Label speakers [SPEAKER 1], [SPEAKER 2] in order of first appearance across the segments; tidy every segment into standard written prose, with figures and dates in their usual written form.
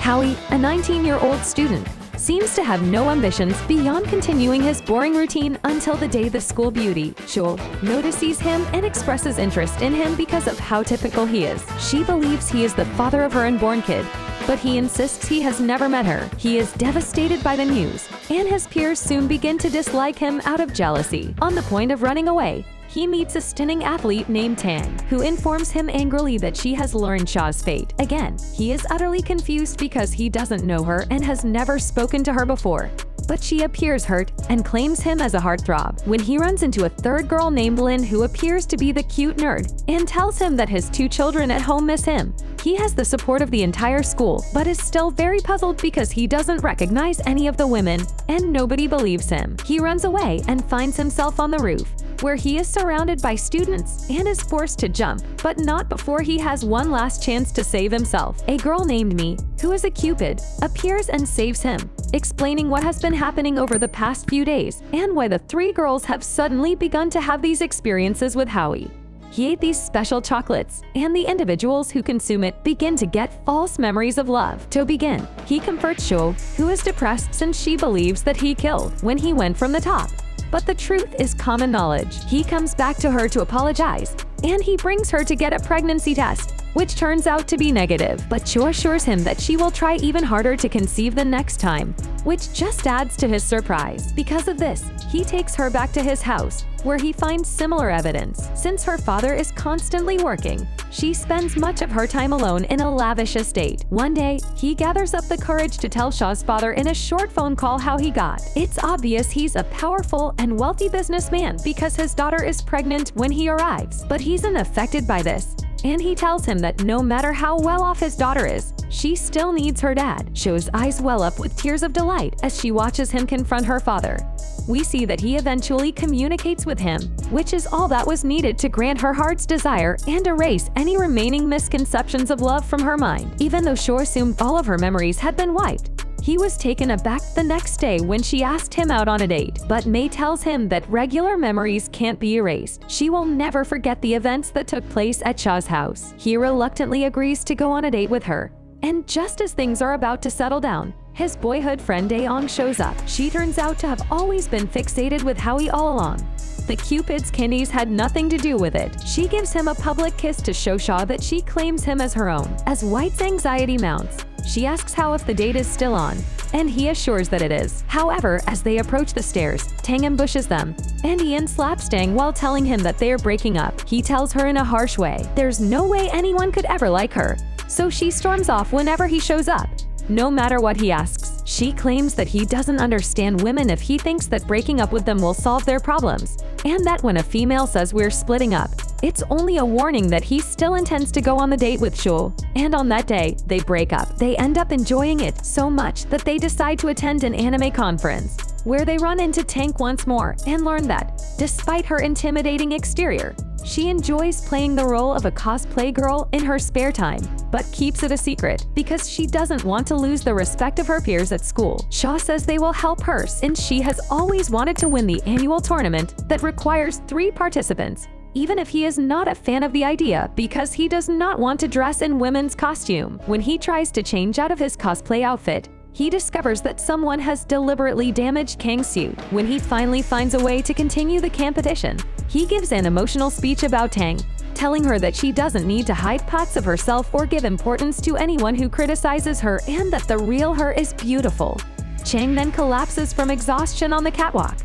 [SPEAKER 1] Hao Yi, a 19-year-old student, seems to have no ambitions beyond continuing his boring routine until the day the school beauty, Qiaokeli, notices him and expresses interest in him because of how typical he is. She believes he is the father of her unborn kid, but he insists he has never met her. He is devastated by the news, and his peers soon begin to dislike him out of jealousy. On the point of running away, he meets a stunning athlete named Tang, who informs him angrily that she has learned Sha's fate. Again, he is utterly confused because he doesn't know her and has never spoken to her before. But she appears hurt and claims him as a heartthrob when he runs into a third girl named Lin, who appears to be the cute nerd and tells him that his 2 children at home miss him. He has the support of the entire school, but is still very puzzled because he doesn't recognize any of the women and nobody believes him. He runs away and finds himself on the roof, where he is surrounded by students and is forced to jump, but not before he has one last chance to save himself. A girl named Mi, who is a Cupid, appears and saves him, explaining what has been happening over the past few days and why the 3 girls have suddenly begun to have these experiences with Hao Yi. He ate these special chocolates, and the individuals who consume it begin to get false memories of love. To begin, he comforts Qiaokeli, who is depressed since she believes that he killed when he went from the top. But the truth is common knowledge. He comes back to her to apologize, and he brings her to get a pregnancy test, which turns out to be negative. But Qiaokeli assures him that she will try even harder to conceive the next time, which just adds to his surprise. Because of this, he takes her back to his house, where he finds similar evidence. Since her father is constantly working, she spends much of her time alone in a lavish estate. One day, he gathers up the courage to tell Sha's father in a short phone call how he got. It's obvious he's a powerful and wealthy businessman because his daughter is pregnant when he arrives. But he's unaffected by this, and he tells him that no matter how well off his daughter is, she still needs her dad. Qiaokeli's eyes well up with tears of delight as she watches him confront her father. We see that he eventually communicates with him, which is all that was needed to grant her heart's desire and erase any remaining misconceptions of love from her mind. Even though Qiaokeli assumed all of her memories had been wiped, he was taken aback the next day when she asked him out on a date. But Mei tells him that regular memories can't be erased. She will never forget the events that took place at Sha's house. He reluctantly agrees to go on a date with her, and just as things are about to settle down, his boyhood friend Daeong shows up. She turns out to have always been fixated with Hao Yi all along. The Cupid's candies had nothing to do with it. She gives him a public kiss to show Sha that she claims him as her own. As White's anxiety mounts, she asks Hao if the date is still on, and he assures that it is. However, as they approach the stairs, Tang ambushes them, and Ian slaps Tang while telling him that they are breaking up. He tells her in a harsh way there's no way anyone could ever like her, so she storms off whenever he shows up, no matter what he asks. She claims that he doesn't understand women if he thinks that breaking up with them will solve their problems, and that when a female says we're splitting up, it's only a warning that he still intends to go on the date with Qiaokeli. And on that day, they break up. They end up enjoying it so much that they decide to attend an anime conference, where they run into Tank once more and learn that, despite her intimidating exterior, she enjoys playing the role of a cosplay girl in her spare time, but keeps it a secret because she doesn't want to lose the respect of her peers at school. Sha says they will help her since she has always wanted to win the annual tournament that requires 3 participants, even if he is not a fan of the idea because he does not want to dress in women's costume. When he tries to change out of his cosplay outfit, he discovers that someone has deliberately damaged Kang's suit. When he finally finds a way to continue the competition, he gives an emotional speech about Tang, telling her that she doesn't need to hide parts of herself or give importance to anyone who criticizes her and that the real her is beautiful. Chang then collapses from exhaustion on the catwalk.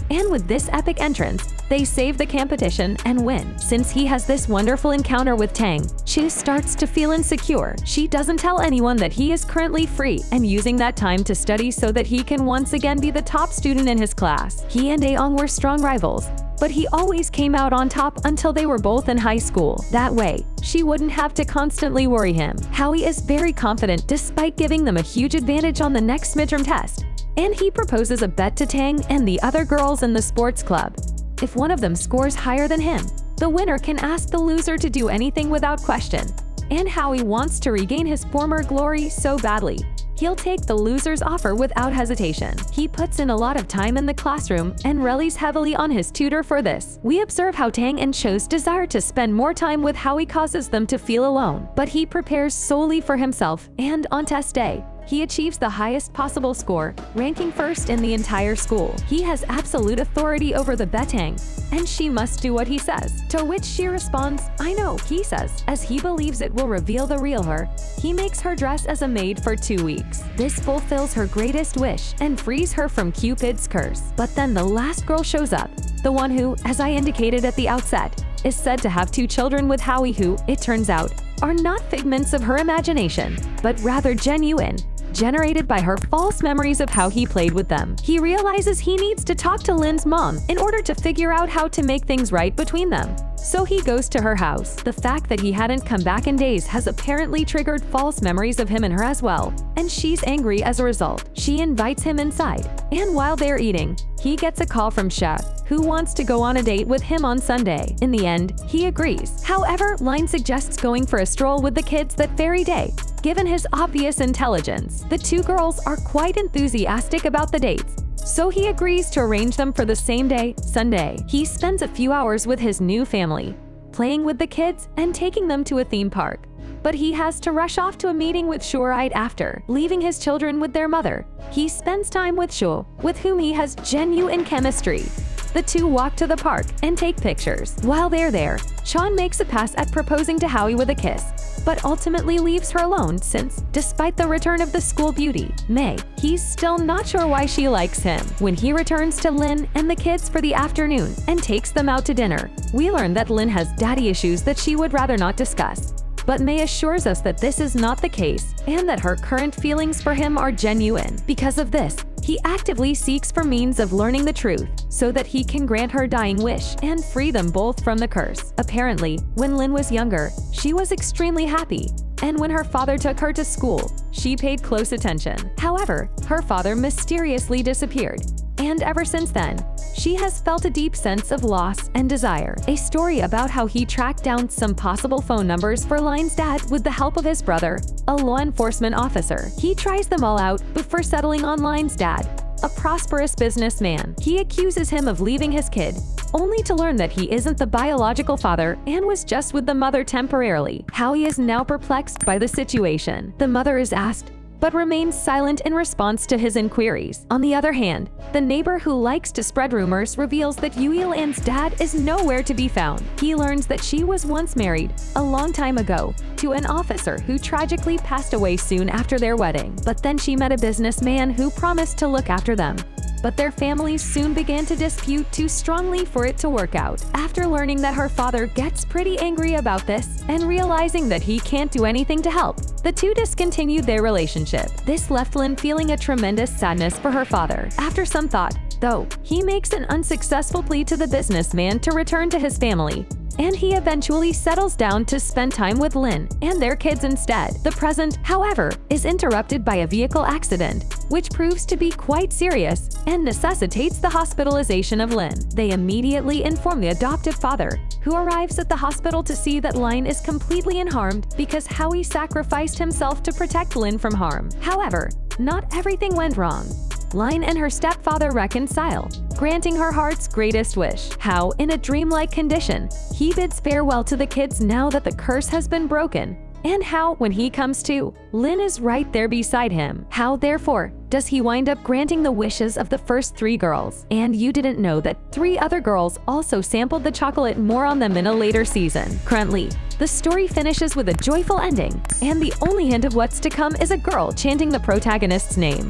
[SPEAKER 1] And with this epic entrance, they save the competition and win. Since he has this wonderful encounter with Tang, Chi starts to feel insecure. She doesn't tell anyone that he is currently free and using that time to study so that he can once again be the top student in his class. He and Daeong were strong rivals, but he always came out on top until they were both in high school. That way, she wouldn't have to constantly worry him. Hao Yi is very confident despite giving them a huge advantage on the next midterm test, and he proposes a bet to Tang and the other girls in the sports club. If one of them scores higher than him, the winner can ask the loser to do anything without question. And Hao Yi wants to regain his former glory so badly, he'll take the loser's offer without hesitation. He puts in a lot of time in the classroom and relies heavily on his tutor for this. We observe how Tang and Cho's desire to spend more time with Hao Yi causes them to feel alone, but he prepares solely for himself, and on test day, he achieves the highest possible score, ranking first in the entire school. He has absolute authority over the Betang, and she must do what he says. To which she responds, "I know," he says, as he believes it will reveal the real her. He makes her dress as a maid for 2 weeks. This fulfills her greatest wish and frees her from Cupid's curse. But then the last girl shows up, the one who, as I indicated at the outset, is said to have 2 children with Hao Yi, who, it turns out, are not figments of her imagination, but rather genuine, generated by her false memories of how he played with them. He realizes he needs to talk to Lin's mom in order to figure out how to make things right between them. So he goes to her house. The fact that he hadn't come back in days has apparently triggered false memories of him and her as well, and she's angry as a result. She invites him inside, and while they're eating, he gets a call from Xia, who wants to go on a date with him on Sunday. In the end, he agrees. However, Lin suggests going for a stroll with the kids that very day. Given his obvious intelligence, the 2 girls are quite enthusiastic about the dates, so he agrees to arrange them for the same day, Sunday. He spends a few hours with his new family, playing with the kids and taking them to a theme park. But he has to rush off to a meeting with Shu right after, leaving his children with their mother. He spends time with Shu, with whom he has genuine chemistry. The 2 walk to the park and take pictures. While they're there, Chan makes a pass at proposing to Hao Yi with a kiss, but ultimately leaves her alone since, despite the return of the school beauty, Mei, he's still not sure why she likes him. When he returns to Lin and the kids for the afternoon and takes them out to dinner, we learn that Lin has daddy issues that she would rather not discuss. But Mei assures us that this is not the case and that her current feelings for him are genuine. Because of this, he actively seeks for means of learning the truth so that he can grant her dying wish and free them both from the curse. Apparently, when Lin was younger, she was extremely happy, and when her father took her to school, she paid close attention. However, her father mysteriously disappeared, and ever since then, she has felt a deep sense of loss and desire. A story about how he tracked down some possible phone numbers for Lin's dad with the help of his brother, a law enforcement officer. He tries them all out before settling on Lin's dad, a prosperous businessman. He accuses him of leaving his kid, only to learn that he isn't the biological father and was just with the mother temporarily. Hao Yi is now perplexed by the situation. The mother is asked, but remains silent in response to his inquiries. On the other hand, the neighbor who likes to spread rumors reveals that Yuilan's dad is nowhere to be found. He learns that she was once married, a long time ago, to an officer who tragically passed away soon after their wedding. But then she met a businessman who promised to look after them. But their families soon began to dispute too strongly for it to work out. After learning that her father gets pretty angry about this and realizing that he can't do anything to help, the 2 discontinued their relationship. This left Lin feeling a tremendous sadness for her father. After some thought, though, he makes an unsuccessful plea to the businessman to return to his family, and he eventually settles down to spend time with Lin and their kids instead. The present, however, is interrupted by a vehicle accident, which proves to be quite serious and necessitates the hospitalization of Lin. They immediately inform the adoptive father, who arrives at the hospital to see that Lin is completely unharmed because Hao Yi sacrificed himself to protect Lin from harm. However, not everything went wrong. Lin and her stepfather reconcile, granting her heart's greatest wish. Hao, in a dreamlike condition, he bids farewell to the kids now that the curse has been broken. And Hao, when he comes to, Lin is right there beside him. How, therefore, does he wind up granting the wishes of the first 3 girls? And you didn't know that 3 other girls also sampled the chocolate. More on them in a later season. Currently, the story finishes with a joyful ending, and the only hint of what's to come is a girl chanting the protagonist's name.